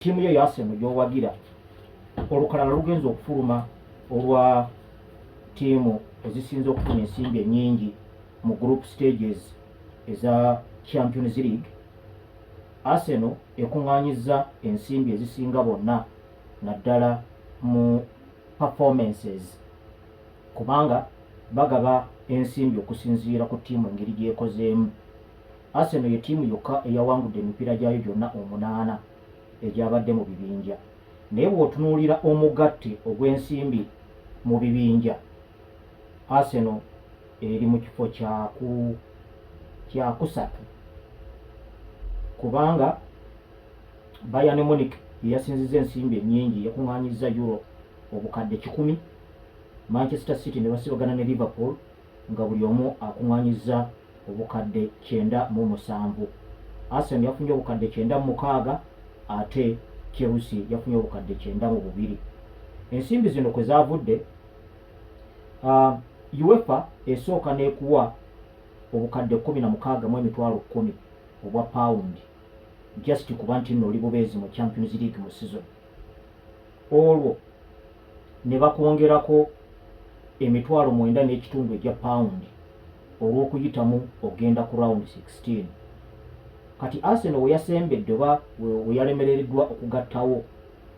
tiimu ye Arsenal gyowagira olukalala lugenza okufuluma olwa tiimu ezisinze okufuna ensimbi ennyingi mu group stages eza Champions League. Arsenal ekuŋŋaanyizza ensimbi ezisinga bonna naddala mu performances kubanga bagaba ensimbi okusinziira ku tiimu engeri gyekozeemu. Arsenal ye tiimu yokka eyawangudde emipiira gyayo gyonna 8 egyabadde mu bibinja, naye bw'otunuulira omugatte ogw'ensimbi mu bibinja, Arsenal eri mu kifo kyakusatu kubanga Bayern Munich yeyasinzizza ensimbi ennyingi, yakuŋŋaanyizza euro obukadde 100. Manchester City ne basibagana ne Liverpool nga buli omu akuŋŋaanyizza obukadde 97. Arsenal yafunye obukadde 96 ate Chelsea yafunye obukadde 92. Ensimbi zino kwe zaavudde, UEFA esooka n'ekuwa obukadde 16,10 obwa pound just kuba nti nno oli bubeezi mu Champions League mu season. Olwo ne bakwongerako $9.5 egya pound olw'okuyitamu ogenda ku round 16. Kati Arsenal we yasembedde oba we yalemereddwa okugattawo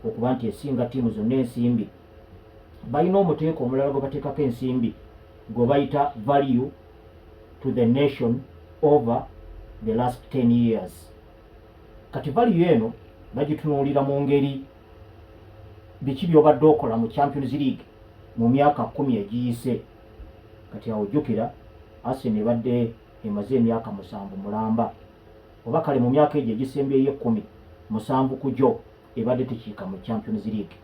okuba nti esinga ttiimu zonna ensimbi, balina omuteeko omulala gwe bateekako ensimbi gwe bayita value to the nation over the last 10 years. Kati value eno bagitunuulira mu ngeri biki by'obadde okola mu Champions League mu myaka 10 egiyise. Kati awo jjukira Arsenal ebadde emaze emyaka 7 mulamba, oba kale mu myaka egyo egisembyeyo 10, 7 ku gyo ebadde tekiika mu Champions League.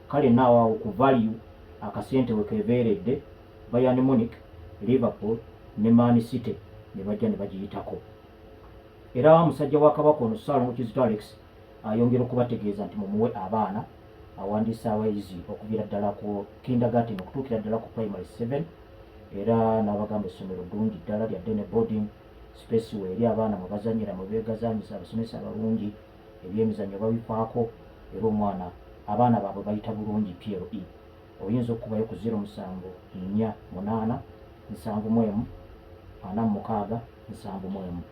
Kale naawo ku value akasente we keveeredde, Bayern Munich, Liverpool ne Man City ne bajja ne bagiyitako. Era musajja wa Kabaka ono Salongo Kizito Alex ayongera okubategeeza nti mumuwe abaana awandiisa abayizi okuviira ddala ku kindergarten okutuukira ddala ku primary 7, era n'abagamba essomero ddungi ddala lya Dene boarding space we eri abaana mwe bazanyira mwe beegazaanyisa, abasomesa abalungi, ebyemizannyo babifaako, era omwana abaana baabwe bayita bulungi PLE. Oyinza okubayo ku 0748474146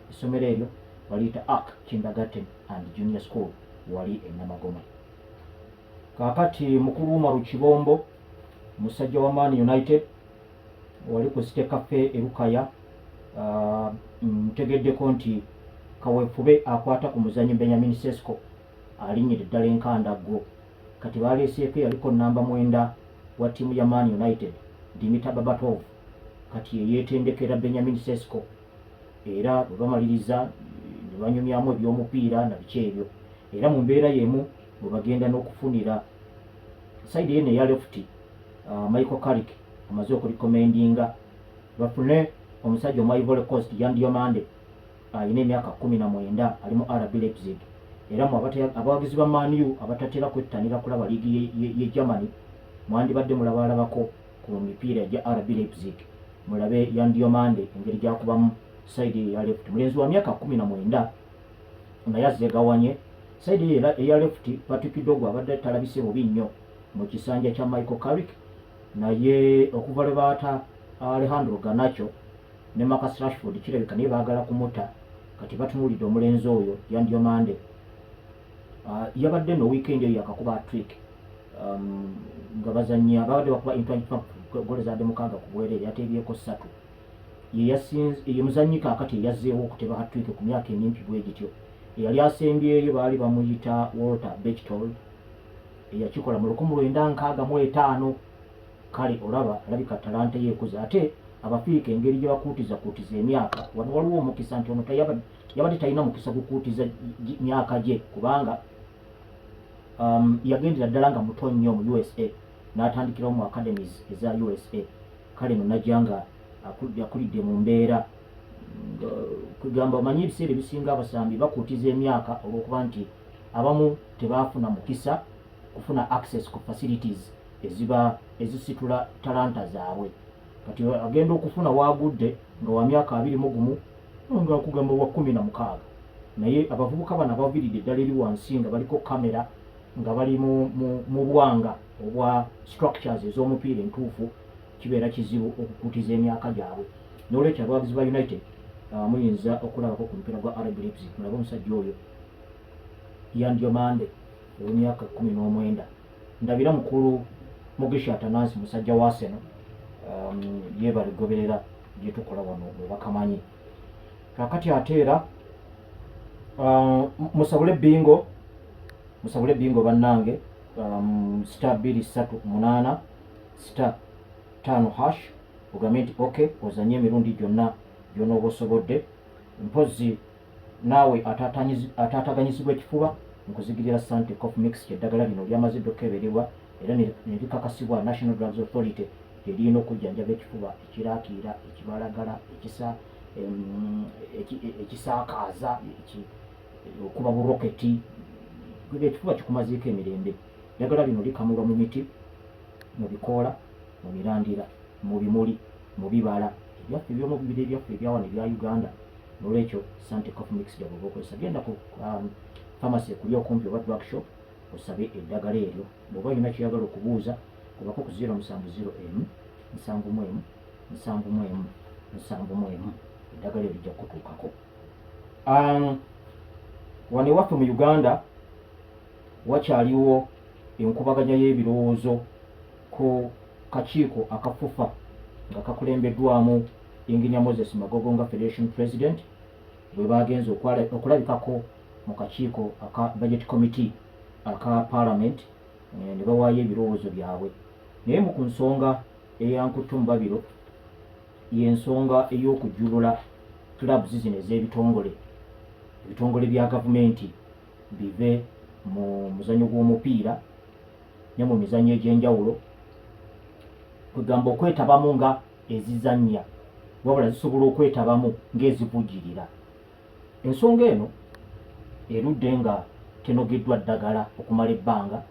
essomero eryo baliyita Ark Kindergarten and Junior School wali e Namagoma. Kaakati mukulu Umaru Kibombo musajja wa Man United wali ku Site Cafe e Lukaya, ntegeddeko nti kaweefube akwata ku muzannyi Benjamin Sesko alinnyira ddala enkandaggo. Kati baleeseeko yaliko namba 9 wa ttiimu ya Man United Dimitar Berbatov, kati yeyeetendekera Benjamin Sesko, era bwe bamaliriza ne banyumyamu eby'omupiira na biki ebyo, era mu mbeera y'emu bwe bagenda n'okufunira saidi yene eya left Michael Carrick amaze okulikomendinga bafune omusajja omwa Ivory Coast Yan Diomande ayina emyaka 19 ali mu RB Leipzig, era mu abawagizi ba Man U abatatera kwettanira kulaba liigi ye Germany mwandibadde mulabalabako ku mipiira egya RB Leipzig, mulabe Yan Diomande engeri gyakubamu saidi eya left. Mulenzi wa myaka 19 naye azegawanye saidi eya left. Patrick Dogo abadde talabise bubi nnyo mu kisanja kya Michael Carrick, naye okuva lwe baata Alejandro Garnacho ne Marcus Rashford kirabika naye baagala kumuta. Kati batunuulidde omulenzi oyo Yan Diomande, yabadde no weekend eyo akakuba hat-trick nga bazannya babadde bakuba goal zadde 6 ku bwereere, yateebyeko 3. Ye muzannyi kaakati eyazzeewo okuteba hat-trick ku myaka emimpi bwe gityo. Eyali asembyeyo baali bamuyita Walter Bechtold, eyakikola mu 1965. Kale olaba alabika talanta yeekuza, ate abafiika engeri gye bakuutiza emyaka, wano waliwo omukisa nti ono yabadde talina mukisa gukuutiza myaka gye, kubanga yagendera ddala nga muto nnyo mu USA n'atandikirawo mu academies eza USA. Kale no najja nga yakulidde mu mbeera kugamba omanyi ebiseera ebisinga abasambi bakuutiza emyaka olw'okuba nti abamu tebaafuna mukisa kufuna access ku facilities ezisitula talanta zaabwe. Kati agenda okufuna wagudde nga wa myaka 21 nga kugamba wa 16. naye abavubuka bano abaviridde eddala eri wansi nga baliko kamera nga bali mu bwanga obwa structures ez'omupiira entuufu kibeera kizibu okukutiza emyaka gyabwe. N'olwekyo abawagizi ba United muyinza okulabako ku mupiira gwa RB Leipzig mulabe omusajja oyo Yan Diomande ow'emyaka 19. Ndabira mukulu Mugisha Atanasi musajja wa Arsenal ye baligoberera bye tukola wano bakamanyi. Kakati ate era musabule bingo bannange star 238 star 5# ogambe nti okay ozanye emirundi gyonna gy'onooba osobodde. Mpozi naawe ataataganyizibwa ekifuba nkuzigirira Sante Cough Mix kyeddagala lino lyamaze okukeberebwa era ne likakasibwa National Drugs Authority lyerina okujjanjaba ekifuba ekiraakiira ekibalagala ekisaakaaza okuba buroketi ekifuba kikumaziiko emirembe. Eddagala lino likamulwa mu miti, mu bikoola, mu mirandira, mu bimuli, mu bibala ebyaffe eby'omubiri ebyaffe ebyawano ebya Uganda. N'olwekyo Sante Cough Mix gy'oba okozesa genda ku pharmacy ekuli okumpi oba drugshop osabe eddagala eryo. Bw'oba olina kyeyagala okubuuza kubako ku 070 eddagala eryo lijja kutuukako. Wano ewaffe mu Uganda wakyaliwo enkubaganya y'ebirowoozo ku kakiiko akafufa nga kakulembeddwamu Engineer Moses Magogo nga Federation President bwe bagenze okulabikako mu kakiiko aka Budget Committee aka Parliament ne bawaayo ebirowoozo byabwe. Naye mu ku nsonga eyankutte mu babiro y'ensonga ey'okujjulula clubs zino ez'ebitongole bya gavumenti bive mu muzannyo gw'omupiira ne mu mizannyo egy'enjawulo kwegamba okwetabamu nga ezizannya wabula zisobola okwetabamu ng'ezivujjirira. Ensonga eno erudde nga tenogeddwa ddagala okumala ebbanga.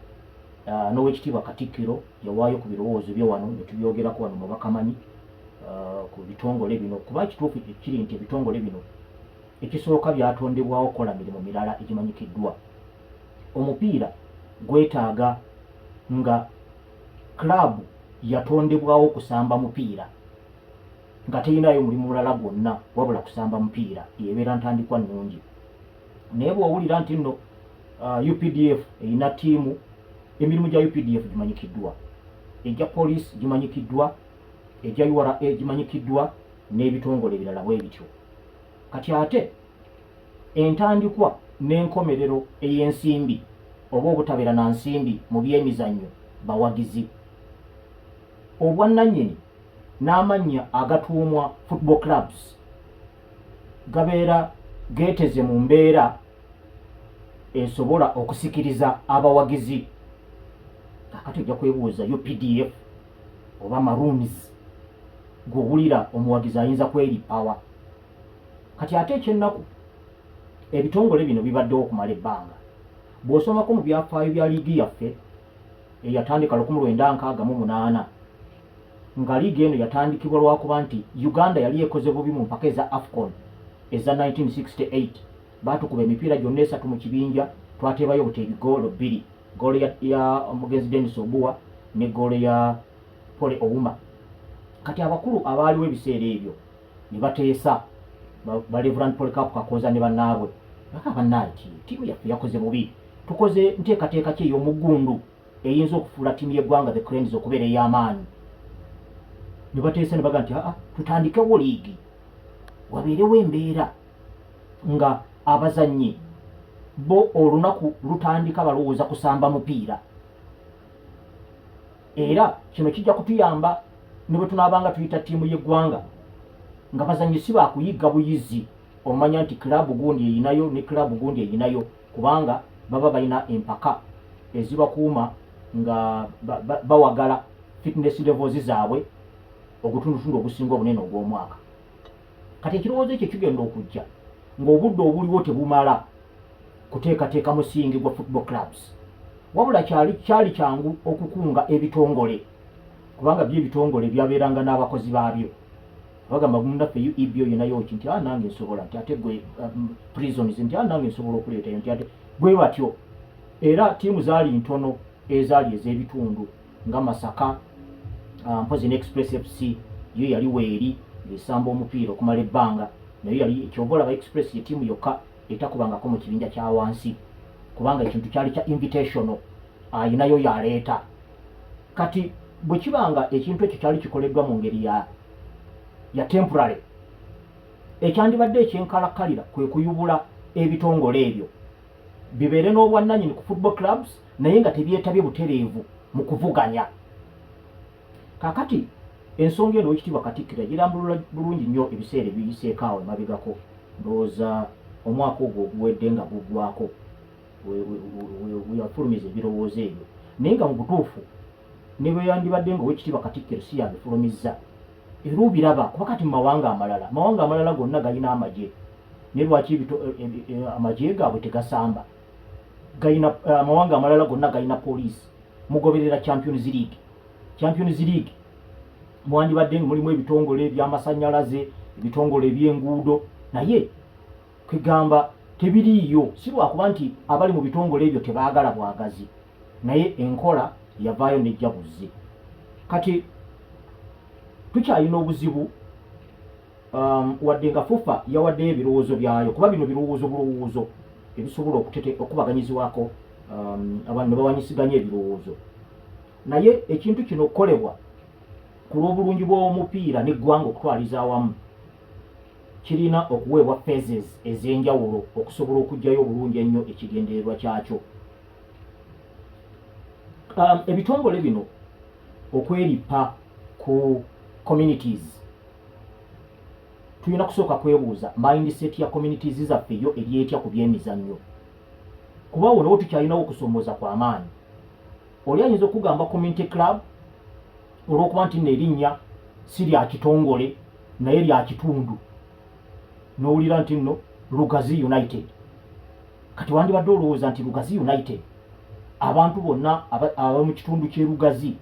N'owekitiibwa Katikkiro yawaayo ku birowoozo bye wano ne tubyogerako wano mu bakamanyi ku bitongole bino kuba ekituufu kiri nti ebitongole bino ekisooka byatondebwawo okukola mirimu mirala egimanyikiddwa. Omupiira gwetaaga nga club yatondebwawo kusamba mupiira nga terinayo mulimu mulala gwonna wabula kusamba mupiira yebeera ntandikwa nnungi. Naye bw'owulira nti nno UPDF erina ttiimu, emirimu gya UPDF gimanyikiddwa, egya police gimanyikiddwa, egya URA gimanyikiddwa n'ebitongole ebirala bwe bityo. Kati ate entandikwa n'enkomerero ey'ensimbi oba obutabeera na nsimbi mu by'emizannyo bawagizi. Obwannannyini n'amannya agatuumwa football clubs gabeera geeteze mu mbeera esobola okusikiriza abawagizi. Kakati ojja kwebuuza UPDF oba Maroons gw'owulira omuwagizi ayinza kweripawa. Kati ate ekyennaku ebitongole bino bibaddewo okumala ebbanga. Bw'osomako mu byafaayo bya liigi yaffe eyatandika 1968 nga liigi eno yatandikibwa lwakuba nti Uganda yali ekoze bubi mu mpaka eza AFCON eza 1968 baatukuba emipiira gyonna 3 mu kibinja twateebayo buteebi goolo 2, goolo ya omugenzi Dennis Obuwa ne goolo ya Pole Ouma. Kati abakulu abaaliwo ebiseera ebyo ne bateesa ba Reverend Polycarp Kakoza ne bannaabwe bannanti ttiimu yaffe yakoze bubi, tukoze nteekateeka ki ey'omuggundu eyinza okufuula ttiimu y'eggwanga the Cranes okubeera ey'amaanyi. Ne bateesa ne baga nti tutandikewo liigi wabeerewo embeera nga abazannyi bo olunaku lutandika balowooza kusamba mupiira. Era kino kijja kutuyamba ne bwe tunaabanga tuyita ttiimu y'eggwanga nga bazannyi si baakuyigga buyizi omanya nti kilabu gundi eyinayo ne kilabu gundi eyinayo, kubanga baba balina empaka ezibakuuma nga bawagala fitness levels zaabwe ogutundutundu ogusinga obunene ogw'omwaka. Kati ekirowoozo ekyo kigenda okujja ng'obudde obuliwo tebumala kuteekateeka musingi gwa football clubs, wabula kyali kyangu okukunga ebitongole kubanga by'ebitongole byabeeranga n'abakozi baabyo. bagamba munaffe ibyo yinayo nti nange nsobola nti ate gwe prisons nti nange nsobola okuleetayo nti ate bwe batyo. Era tiimu zaali ntono ezaali ez'ebitundu nga Masaka, mpozi ne Express FC yo yali weeri esamba omupiira okumala ebbanga, nayo yali kyova olaba Express ye tiimu yokka etakubangako mu kibinja kya wansi kubanga ekintu kyali kya invitational, ayinayo yaleeta. Kati bwe kibanga ekintu ekyo kyali kikoleddwa mu ngeri ya temporary, ekyandibadde ekyenkalakkalira kwe kuyubula ebitongole ebyo bibeere n'obwannannyini ku football clubs naye nga tebyetabye butereevu mu kuvuganya. Kakati ensonga eno Oweekitiibwa Katikkiro yagirambulula bulungi nnyo ebiseera ebiyiseeko awo emabegako, ndowooza omwaka ogwo oguwedde nga guggwako weyafulumiza ebirowoozo ebyo, naye nga mu butuufu ne bwe yandibadde nga Oweekitiibwa Katikkiro si yabifulumizza era obiraba kuba kati mu mawanga amalala gonna galina amagye, ne lwaki amagye gaabwe tegasamba? Galina amawanga amalala gonna galina poliisi, mugoberera Champions League mwandibadde mulimu ebitongole eby'amasannyalaze, ebitongole eby'enguudo, naye kwegamba tebiriiyo. Si lwakuba nti abali mu bitongole ebyo tebaagala bwagazi, naye enkola yavaayo nejja buzzi. Kati tukyalina obuzibu wadde nga FUFA yawaddeyo ebirowoozo byayo, kuba bino bulowoozo ebisobola okubaganyizibwako abantu ne bawanyisiganya ebirowoozo, naye ekintu kino okukolebwa ku lw'obulungi bw'omupiira n'eggwanga okutwaliza awamu kirina okuweebwa phases ez'enjawulo okusobola okuggyayo obulungi ennyo ekigendererwa kyakyo. Ebitongole bino okweripa ku communities, tulina kusooka kwebuuza mindset ya communities zaffe yo eri etya ku byemizannyo, kuba awo nawo tukyalinawo okusomooza kw'amaanyi. Oli ayinza okugamba community club olw'okuba nti n'erinnya si lya kitongole naye lya kitundu, n'owulira nti nno Lugazi United. Kati wandibadde olowooza nti Lugazi United abantu bonna aba mu kitundu ky'e Lugazi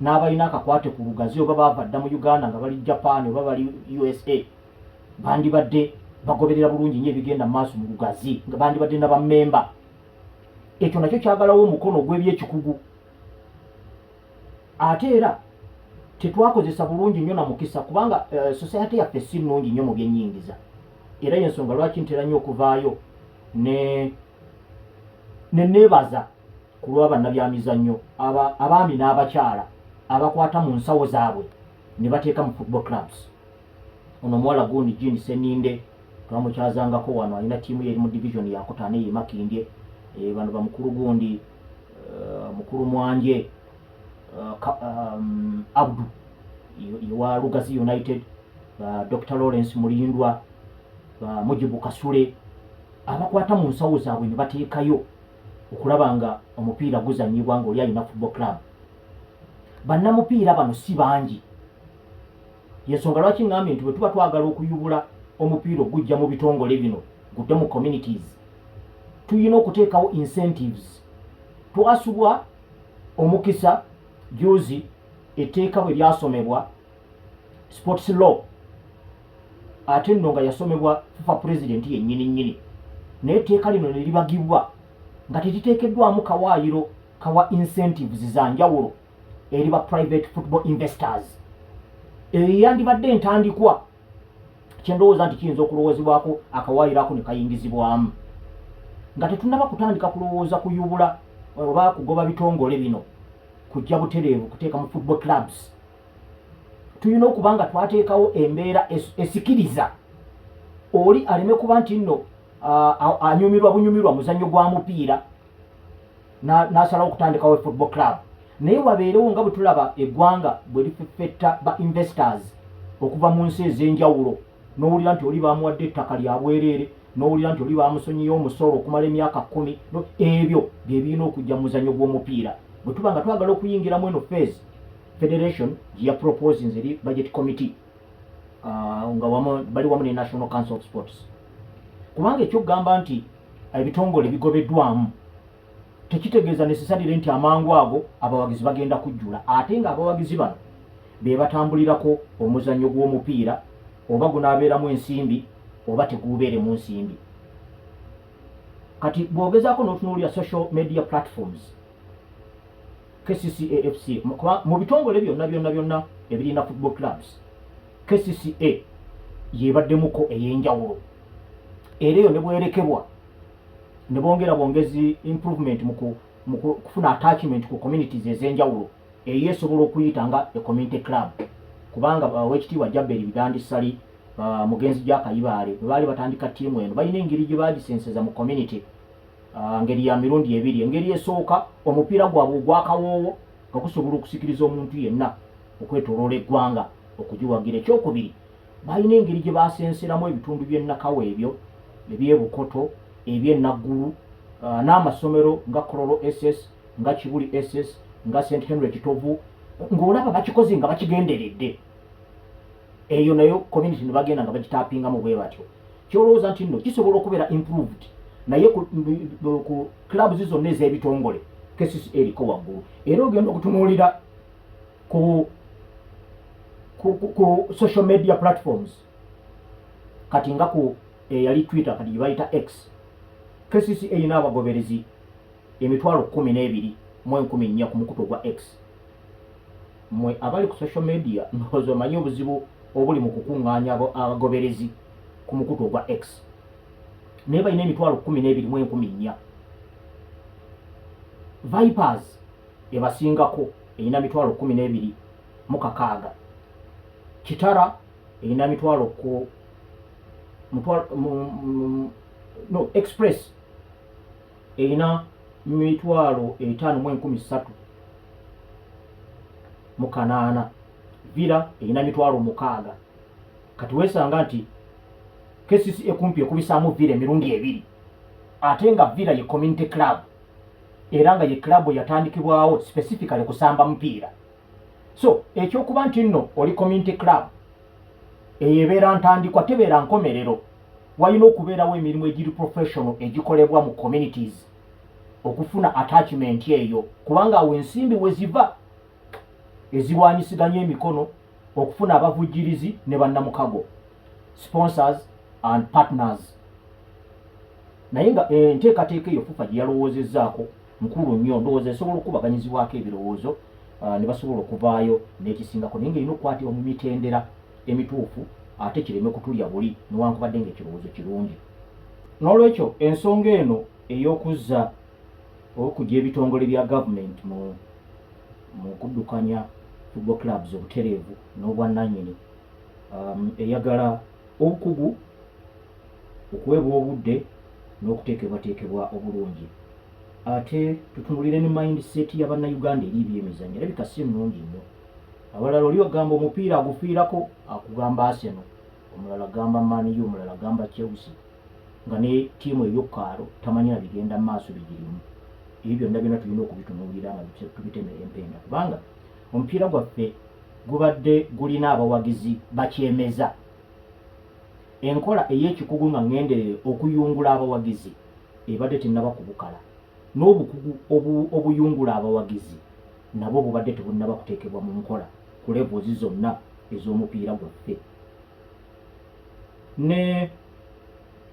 n'abalina akakwate ku Lugazi oba baava dda mu Uganda nga bali Japan oba bali USA bandibadde bagoberera bulungi nnyo ebigenda mu maaso mu Lugazi, nga bandibadde na bammemba. Ekyo nakyo kyagalawo omukono ogw'ebyekikugu. Ate era tetwakozesa bulungi nnyo na mukisa kubanga society yaffe si nnungi nnyo mu byennyingiza, era y'ensonga lwaki ntera nnyo okuvaayo ne neebaza ku lw'abannabyamizannyo abaami n'abakyala abakwata mu nsawo zaabwe ne bateeka mu football clubs. Ono omuwala gundi Jean Seninde twamukyazangako wano, alina ttiimu yeri mu division yakutaano ye Makindye, bano bamukulu gundi mukulu Mwanje Abdu wa Lugazi United, Dr. Lawrence Mulindwa, Mujibu Kasule, abakwata mu nsawo zaabwe ne bateekayo okulaba nga omupiira guzannyibwa ng'oli alina football club. Bannamupiira bano si bangi, yensonga lwaki ngambye nti bwe tuba twagala okuyubula omupiira ogujja mu bitongole bino gudde mu communities, tulina okuteekawo incentives. Twasubwa omukisa juzi etteeka bwe lyasomebwa sports law, ate nno nga yasomebwa FIFA president yennyini, naye etteeka lino ne libagibwa nga teriteekeddwamu kawaayiro kawa incentives za njawulo eri ba private football investors. Yandibadde entandikwa kyendowooza nti kiyinza okulowoozebwako akawaayiro ako ne kayingizibwamu, nga tetunnaba kutandika kulowooza kuyubula oba kugoba bitongole bino kujja butereevu kuteeka mu football clubs. Tulina okuba nga twateekawo embeera esikiriza oli aleme kuba nti nno anyumirwa muzannyo gwa mupiira n'asalawo okutandikawo football club, naye wabeerewo nga bwe tulaba eggwanga bwe lifeffetta ba investors okuva mu nsi ez'enjawulo, n'owulira nti oli bamuwadde ettaka lya bwereere, n'owulira nti oli bamusonyiyo omusolo okumala emyaka 10. Ebyo bye birina okujja mu muzannyo gw'omupiira. Bwe tuba nga twagala okuyingiramu eno phase, federation gye ya proposing eri budget committee nga bali wamu ne National Council of Sports, kubanga ekyokugamba nti ebitongole bigobeddwamu tekitegeeza necessarily nti amangu ago abawagizi bagenda kujjula, ate nga abawagizi bano be batambulirako omuzannyo gw'omupiira oba gunaabeeramu ensimbi oba teguubeeremu nsimbi. Kati bw'ogezaako n'otunuulira social media platforms KCCA mu bitongole byonna ebirina football clubs, KCCA yebaddemuko ey'enjawulo, era eyo ne bwerekebwa ne bongezi improvement mu kufuna attachment ku communities ez'enjawulo, eyo esobola okuyita nga community club, kubanga wekitiibwa Jabberi Bigandi Sali mugenzi gy'akayibaale bwe baali batandika ttiimu eno balina engeri gye bagisenseza mu community. Ngeri ya mirundi ebiri. Engeri esooka omupiira gwabwe ogwakawoowo nga gusobola okusikiriza omuntu yenna okwetoloola eggwanga okugiwagira. Ekyokubiri, balina engeri gye basenseramu ebitundu by'ennakawo ebyo eby'ebukoto, eby'enaggulu, n'amasomero nga Kololo SS, nga Kibuli SS, nga St Henry Kitovu, ng'olaba bakikoze nga bakigenderedde. Eyo nayo community ne bagenda nga bagitaapingamu bwe batyo. Kyolowooza nti nno kisobola okubeera improved, naye ku clubs zonna ez'ebitongole KCCA eriko waggulu. Era ogenda okutunuulira ku social media platforms, kati nga ku yali Twitter kati gyebayita X, KCCA erina abagoberezi 12,114 ku mukutu gwa X. Mwe abali ku social media ndowooza omanyi obuzibu obuli mu kukuŋŋaanya abagoberezi ku mukutu gwa X. Naye balina 12,114. Vipers ebasingako erina 12,16. Kitara erina Express erina 5,13. Villa erina 60,000. Kati weesanga nti KCCA kumpi ekubisaamu Villa emirundi ebiri, ate nga Villa ye community club era nga ye club yatandikibwawo specifically kusamba mupiira. So ekyokuba nti nno oli community club eyebeera ntandikwa tebeera nkomerero, walina okubeerawo emirimu egiri professional egikolebwa mu communities okufuna attachment eyo, kubanga awo ensimbi we ziva ezirwanyisiganya emikono okufuna abavujjirizi ne bannamukago, sponsors and partners. Naye nga enteekateeka eyo FUFA gye yalowoozezzaako nkulu nnyo, ndowooza esobola okubaganyizibwako ebirowoozo ne basobola okuvaayo n'ekisingako, naye ng'erina okukwatibwa mu mitendera emituufu ate kireme kutulya buli newankubadde ng'ekirowoozo kirungi. N'olwekyo ensonga eno ey'okuzza okujja ebitongole bya gavumenti mu kuddukanya football clubs obutereevu n'obwannannyini eyagala obukugu, okuweebwa obudde n'okuteekebwateekebwa obulungi. Ate tutunulire ne mindset y'Abannayuganda eri ebyemizannyo erabika si nnungi nnyo. Abalala oli ogamba omupiira agufiirako akugamba Arsenal, omulala agamba Man U, omulala agamba Chelsea, nga ne ttiimu ey'okkaalo tamanyira bigenda mu maaso bigirimu. Ebyo byonna tulina okubitunuulira nga tubitemera empenda, kubanga omupiira gwaffe gubadde gulina abawagizi bakyemeza. Enkola ey'ekikugu nga ngenderere okuyungula abawagizi ebadde tennaba kubukala, n'obukugu obuyungula abawagizi nabwo bubadde tebunnaba kuteekebwa mu nkola ku levels zonna ez'omupiira gwaffe. Ne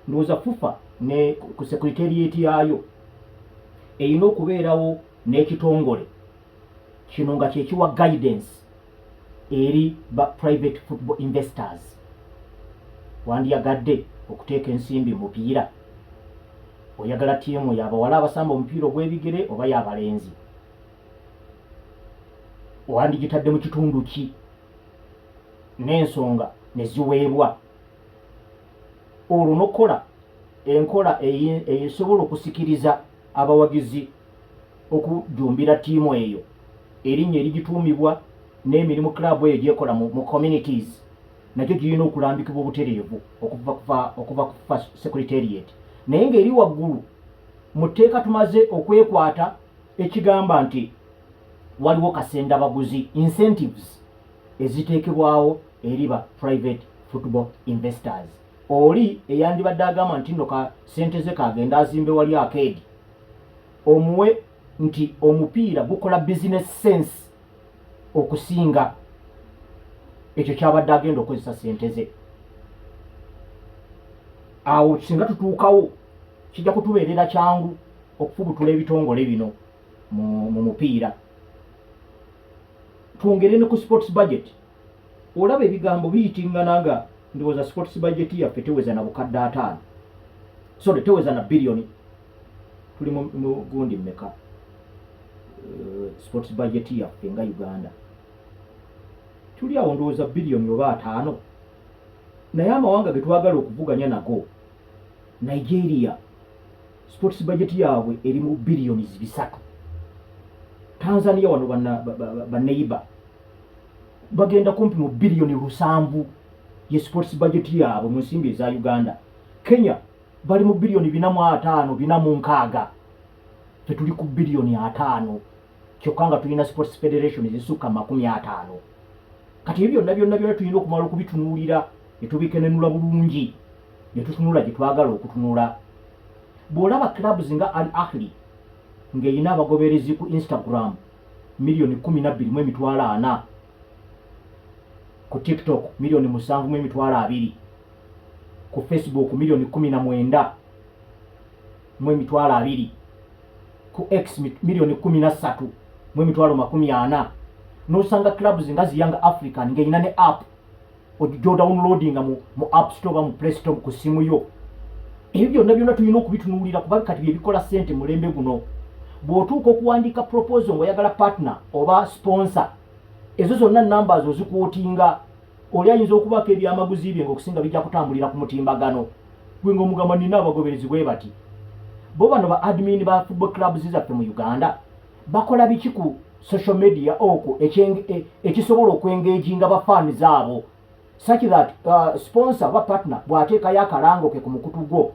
ndowooza FUFA ne ku secretariat yaayo erina okubeerawo n'ekitongole kino nga kyekiwa guidance eri ba private football investors. Wandiyagadde okuteeka ensimbi mu mupiira, oyagala ttiimu y'abawala abasamba omupiira ogw'ebigere oba y'abalenzi, wandigitadde mu kitundu ki, n'ensonga ne ziweebwa. Olwo n'okukola enkola esobola okusikiriza abawagizi okujumbira ttiimu eyo, erinnya erigituumibwa n'emirimu club eyo gyekola mu communities, nakyo kirina okulambikibwa obutereevu okuva ku secretariat. Naye ng'eri waggulu mu tteeka tumaze okwekwata ekigamba nti waliwo kasendabaguzi, incentives eziteekebwawo eri ba private football investors. Oli eyandibadde agamba nti nno ka sente ze kagenda azimbe wali arcade, omuwe nti omupiira gukola business sense okusinga ekyo kyabadde agenda okozesa sente ze. Awo singa tutuukawo kijja kutubeerera kyangu okufubutula ebitongole bino mu mupiira. Twongere ne ku sports budget. Olaba ebigambo biyitingana nga ndowooza sports budget yaffe teweza na bukadde 5. Sorry, teweza na biliyoni. Tuli mu gundi mmeka sports budget yaffe nga Uganda. Tuli awo ndowooza biliyoni oba 5. Naye amawanga ge twagala okuvuganya nago, Nigeria sports budget yaabwe eri mu biliyoni 3. Tanzania wano baneiba bagenda kumpi mu biliyoni 7 ye sports budget yaabwe mu nsimbi eza Uganda. Kenya bali mu biliyoni 4.5 4.6. Tuli ku biliyoni 5 kyokka nga tulina sports federation ezisukka 50. Kati ebyo byonna tulina okumala okubitunuulira ne tubikenenula bulungi ne tutunula gye twagala okutunula. Bw'olaba clubs nga Al Ahly ng'erina abagoberezi ku Instagram miliyoni 12.4, ku TikTok miliyoni 7.2, ku Facebook miliyoni 19.2, ku X miliyoni 13.40, n'osanga clubs nga Young African ng'erina ne app ojjo downloadinga mu App Store mu Play Store ku simu yo. Ebyo byonna tulina okubitunuulira kuba kati byebikola ssente mulembe guno. Bw'otuuka okuwandiika proposal ng'oyagala partner oba sponsor, ezo zonna numbers ozikuotinga. Oli ayinza okubaako ebyamaguzi bye ng'okusinga bijja kutambulira ku mutimbagano. Gwe ng'omugamba nina abagoberezi bwe bati. Bo bano ba admin ba football clubs zaffe mu Uganda bakola biki ku social media okwo ekisobola okwengeginga bafani zaabo, such that sponsor ba partner bw'ateekayo akalango ke ku mukutu gwo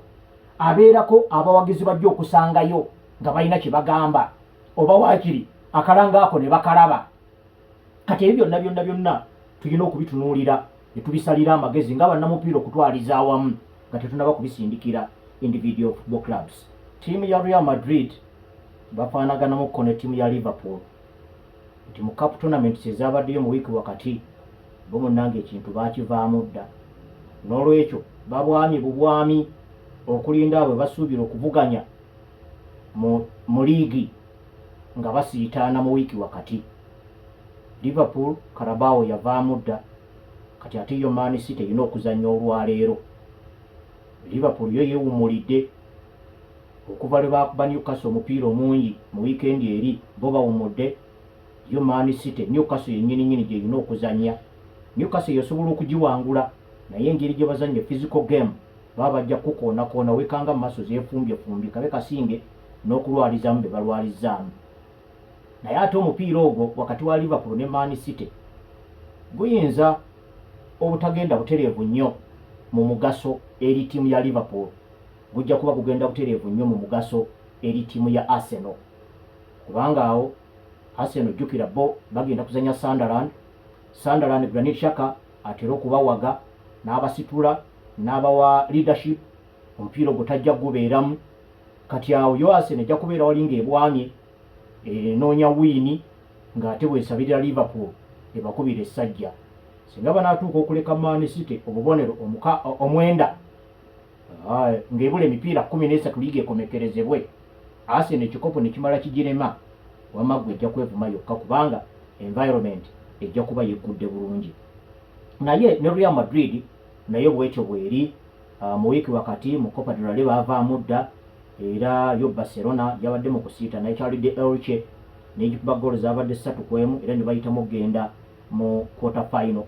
abeerako abawagizi bajja okusangayo nga balina kye bagamba oba waakiri akalango ako ne bakalaba. Kati ebyo byonna tulina okubitunuulira ne tubisalira amagezi nga bannamupiira okutwaliza awamu nga tetunaba kubisindikira individual football clubs. Tiimu ya Real Madrid bafaanaganamuko ne tiimu ya Liverpool nti mu cup tournaments ezaabaddeyo mu wiiki wakati bo munnange ekintu baakivaamu dda. N'olwekyo babwami bubwami okulinda abo basuubira okuvuganya mu liigi nga basiitaana mu wiiki wakati. Liverpool Carabao yavaamu dda, kati ate yo Man City erina okuzannya olwaleero. Liverpool yo yeewummulidde okuva lwe baakuba Newcastle omupiira omungi mu wiikendi eri, bo bawummudde. Yo Man City Newcastle yennyini gye yina okuzannya. Newcastle yasobola okugiwangula naye engeri gye bazannya physical game baba bajja kukoona wekanga mu maaso zeefumbye kabe kasinge n'okulwalizamu be balwalizzaamu. Naye ate omupiira ogwo wakati wa Liverpool ne Man City guyinza obutagenda butereevu nnyo mu mugaso eri ttiimu ya Liverpool, gujja kuba gugenda butereevu nnyo mu mugaso eri ttiimu ya Arsenal. Kubanga awo Arsenal jjukira bo bagenda kuzanya Sunderland Granit Xhaka atera okubawaga n'abasitula n'abawa leadership, omupiira ogwo tajja gubeeramu. Kati awo yo Arsenal ejja kubeera wali ng'ebwamye enoonya wiini ng'ate weesabirira Liverpool ebakubira essajja. Singa banaatuuka okuleka Man City obubonero omwenda ng'ebula emipiira 13 liigi ekomekerezebwe, Arsenal ekikopo ne kimala kigirema, wamagwe ejja kwevuma yokka kubanga environment ejja kuba yeggudde bulungi. Naye ne Real Madrid naye bwekyo bweri mu wiiki wakati mu Copa del Rey baavaamu dda, era yo Barcelona yabadde mu kusiita naye kyalidde Elche n'egikuba goolo zaabadde 3-1 era ne bayitamu okgenda mu quarter final.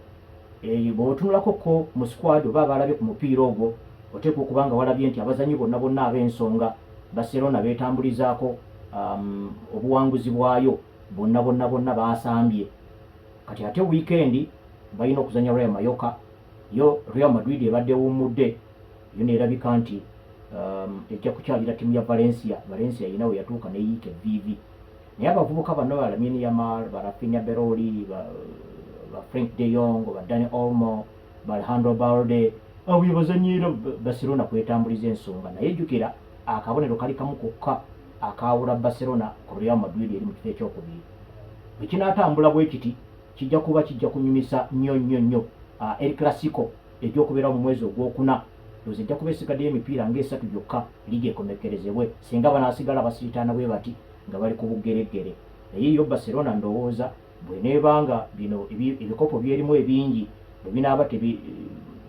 Bw'otunulako ko mu squad oba abalabye ku mupiira ogwo oteekwa okuba nga walabye nti abazanyi bonna ab'ensonga Barcelona beetambulizaako obuwanguzi bwayo bonna baasambye. Kati ate wiikendi balina okuzanya Real Mallorca, yo Real Madrid ebadde ewummudde yo neerabika nti ejja kukyalira ttiimu ya Valencia erina we yatuuka neyiika evviivi. Naye abavubuka bano ba Lamine Yamal, ba Rafinha Beroli, ba Frank de Jong, ba Dani Olmo, ba Alejandro Balde abo bye bazanyiira Barcelona kwetambuliza ensonga. Naye jjukira akabonero kali kamu kokka akaawula Barcelona ku Real Madrid eri mu kifo ekyokubiri. Bwe kinaatambula bwe kiti kijja kunyumisa nnyo El Clasico ejjokubeera mu mwezi ogwokuna ndoze ejja kuba esigaddeyo emipiira ng'esatu gyokka liigi ekomekerezebwe singa banaasigala basiritaana bwe bati nga bali ku bugeregere. Naye yo Barcelona ndowooza bweneebanga bino ebikopo byerimu ebingi bwe binaaba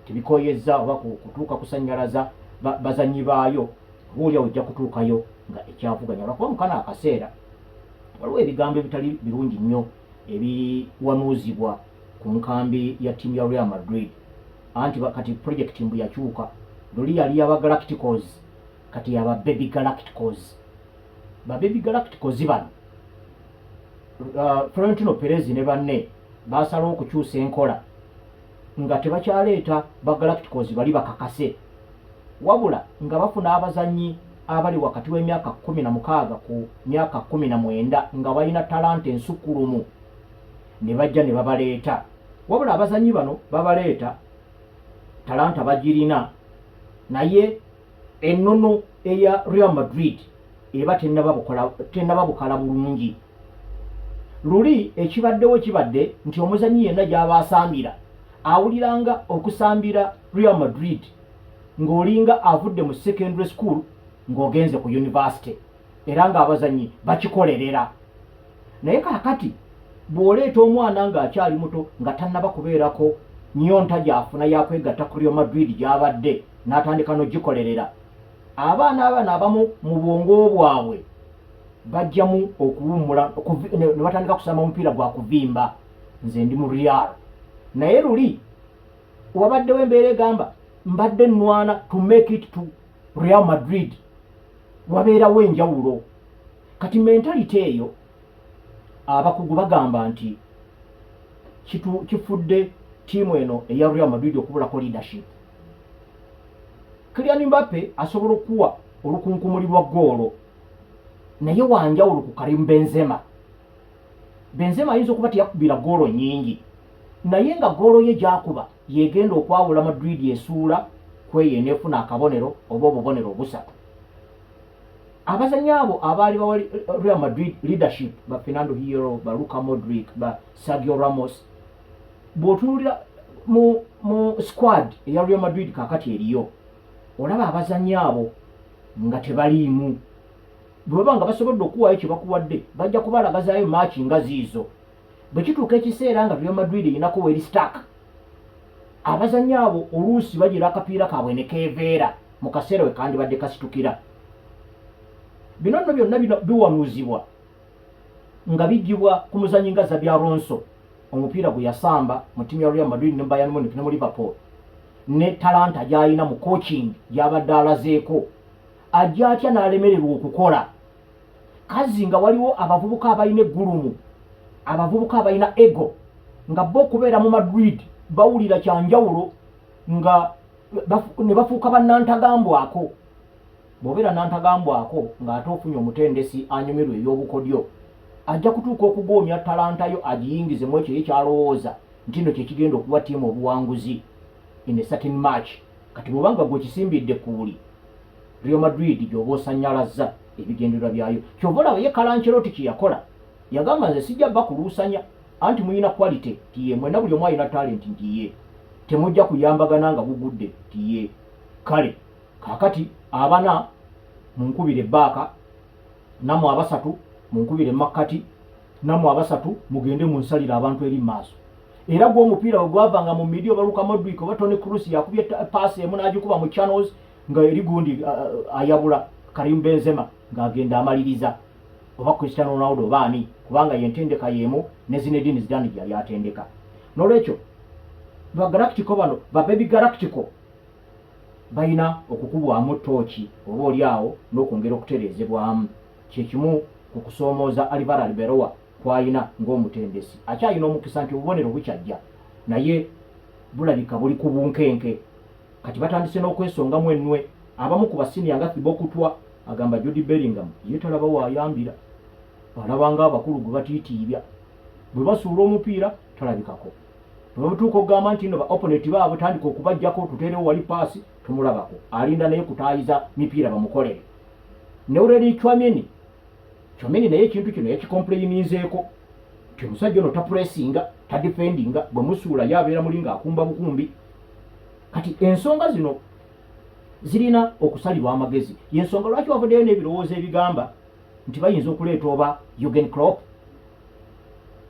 tebikoyezza oba kutuuka kusannyalaza bazannyi baayo, obaolyawo ojja kutuukayo nga ekyavuganya. Lwakuba mukana akaseera waliwo ebigambo ebitali birungi nnyo ebiwanuuzibwa ku nkambi ya ttiimu ya Real Madrid anti kati project mbu yakyuka. Luli yali aba Galacticos kati yaba Baby Galacticos. Ba Baby Galacticos bano Florentino Perez ne banne basalawo okukyusa enkola nga tebakyaleeta ba Galacticos bali bakakase, wabula nga bafuna abazannyi abali wakati w'emyaka 16 ku myaka 19 nga balina talanta ensukulumu ne bajja ne babaleeta. Wabula abazannyi bano babaleeta talanta bagirina, naye ennono eya Real Madrid eba tennaba bukala bulungi. Luli ekibaddewo kibadde nti omuzannyi yenna gy'aba asambira awuliranga okusambira Real Madrid ng'olinga avudde mu secondary school ng'ogenze ku university era ng'abazannyi bakikolerera. Naye kaakati bw'oleeta omwana ng'akyali muto nga tannaba kubeerako nyonta gy'afuna yakwegatta ku Real Madrid gy'abadde n'atandika n'ogikolerera, abaana abana abamu mu bwongo bwabwe bajjamu okuwummula ne batandika kusamba omupiira gwa kuvimba, nze ndi mu Real. Naye luli wabaddewo embeera egamba mbadde nnwana to make it to Real Madrid, wabeerawo enjawulo. Kati mentality eyo abakugu bagamba nti kifudde ttiimu eno eya Real Madrid okubulako leadership. Kylian Mbappe asobola okuwa olukunkumuli lwa ggoolo naye wanjawulo ku Karim Benzema. Benzema ayinza okuba teyakubira ggoolo nnyingi naye nga ggoolo ye gy'akuba yegenda okwawula Madrid esuula kweyo neefuna akabonero oba obubonero obusatu. Abazannyi abo abaali bawa Real Madrid leadership ba Fernando Hierro, ba Luka Modric, ba Sergio Ramos, bw'otunuulira mu squad eya Real Madrid kaakati eriyo olaba abazannyi abo nga tebaliimu. Bwe baba nga basobodde okuwaayo kye bakuwadde bajja kubalagazaayo maachi nga ziizo. Bwe kituuka ekiseera nga Real Madrid eyinako weri stack, abazannyi abo oluusi bagira akapiira kaabwe ne keeveera mu kaseera we kandibadde kasitukira. Bino nno byonna biwanuuzibwa nga bijjibwa ku muzannyi nga Xabi Alonso, omupiira gwe yasamba mu ttiimu ya Real Madrid ne Bayern Munich ne mu Liverpool, ne talanta gy'alina mu coaching gy'abadde alazeeko, ajja atya n'alemererwa okukola. Kazi nga waliwo abavubuka abalina eggulumu, abavubuka abalina ego, nga bo okubeera mu Madrid bawulira kyanjawulo nga ne bafuuka bannantagambwako. Bw'obeera nantagambwako ng'ate ofunye omutendesi anyumirwa eby'obukodyo, ajja kutuuka okugoonya talanta yo agiyingize mu ekyo ye kyalowooza nti nno kyekigenda okuwa ttiimu obuwanguzi in a certain match. Kati bw'obanga gwekisimbidde kuuli Real Madrid gy'oba osannyalazza ebigendererwa byayo. Kyova olaba ye Ancelotti kye yakola yagamba nze sijja bakuluusanya anti muyina quality tiye, mwenna buli omu alina talent ntiye, temujja kuyambagana nga bugudde tiye. Kale kaakati abana munkubire baaka, namu abasatu munkubire makkati, namu abasatu mugende munsalira abantu eri maaso. Era gwo omupiira bwe gwavanga mu midio baluka Modric oba Toni Kroos yakubye paasi emu n'agikuba mu channels nga eri gundi ayabula Karim Benzema ng'agenda amaliriza, oba Cristiano Ronaldo oba ani, kubanga yentendeka yemu ne Zinedine Zidane gyali atendeka. N'olwekyo ba Galactico bano, ba Baby Galactico balina okukubwamu ttooki oba oliawo n'okwongera okutereezebwamu. Kyekimu ku kusoomooza Alvaro Arbeloa kw'alina ng'omutendesi. Akyalina omukisa nti obubonero bukyajja, naye bulabika buli ku bunkenke. Kati batandise n'okwesongamu ennwe. Abamu ku basiniya nga Thibaut Courtois agamba Jude Bellingham ye talaba waayambira, alabanga abakulu gwe batiitiibya. Bwe basuula omupiira talabikako. Bwe batuuka okugamba nti nno ba opponent baabwe tandika okubajjako tuteerewo wali paasi tumulabako. Alinda naye kutaayiza mipiira bamukolere. Ne Aurelien Tchouameni naye ekintu kino yakikompleyinizeeko omusajja ono tapuresinga tadefendinga bwe musuula yabeera mulinga akumba bukumbi. Kati ensonga zino zirina okusalibwa amagezi. Yensonga lwaki wavuddeyo n'ebirowoozo ebigamba nti bayinza okuleeta oba Jurgen Klopp,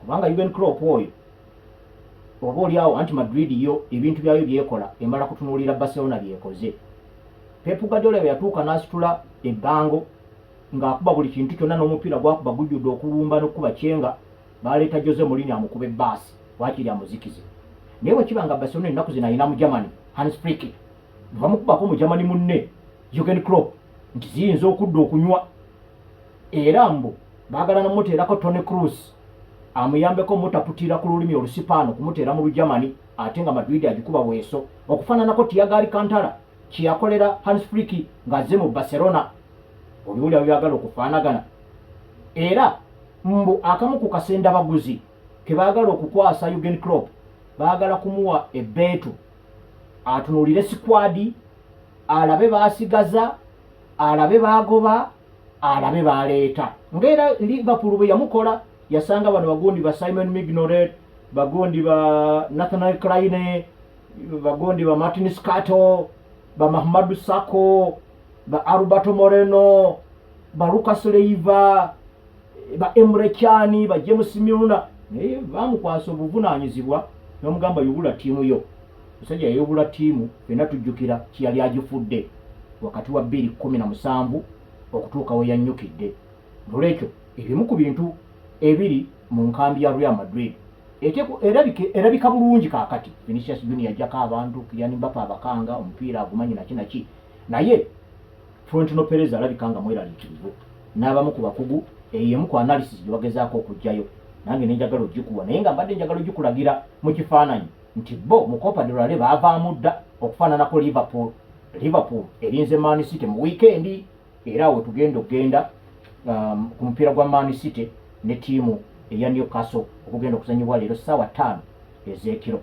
kubanga Jurgen Klopp oyo oba oliawo anti Madrid yo ebintu byayo byekola emala kutunuulira Barcelona byekoze. Pep Guardiola bwe yatuuka n'asitula ebbango ng'akuba buli kintu kyonna n'omupiira gwakuba gujjudde okulumba n'okuba kyenga, baleeta Jose Mourinho amukuba ebbaasi waakiri amuzikize. Naye bwe kiba nga Barcelona ennaku zino ayina mu Germany Hans Flick, bwe bamukubako mu Germany munne Jurgen Klopp nti ziyinza okudda okunywa, era mbu baagala n'omuteerako Toni Kroos amuyambeko mutaputira ku lulimi olusipaano kumuteera mu Lujamani, ate nga Madrid agikuba bweso, okufaananako Thiago Alcantara kye yakolera Hans Flick ng'azze mu Barcelona. Obiwulira byagala okufaanagana. Era mbu akamu ku kasenda baguzi ke baagala okukwasa Jurgen Klopp, baagala kumuwa ebbeetu atunuulire sikwadi, alabe baasigaza, alabe bagoba, alabe baleeta. Ng'era Liverpool bwe yamukola yasanga bano bagundi ba Simon Mignolet, bagundi ba Nathaniel Kleine, bagundi ba Martin Scato, ba Mahamadou Sakho, ba Alberto Moreno, ba Lucas Leiva, ba Emre Can, ba James Milner. Naye bamukwasa obuvunaanyizibwa n'omugamba yobula ttiimu yo. Musajja yayobula ttiimu fenna tujjukira kyeyali agifudde wakati wa 2017 okutuuka we yannyukidde. Olwekyo ebimu ku bintu ebiri mu nkambi ya Real Madrid erabika bulungi kaakati. Vinicius Junior ajjako abantu, Kylian Mbappe abakanga omupiira agumanyi naki naye Florentino Perez alabika nga mweraliikirivu n'abamu ku bakugu eyemu ku analysis gye bagezaako okugjayo. Nange nenjagala ogikuwa, naye nga mbadde njagala ogikulagira mu kifaananyi nti bo mu Copa del Rey baavaamu dda okufaananako Liverpool erinze Man City mu weekend, era awo tugenda okgenda ku mupiira gwa Man City ne ttiimu eya Newcastle okugenda okuzanyibwa leero ssaawa 5 ez'ekiro.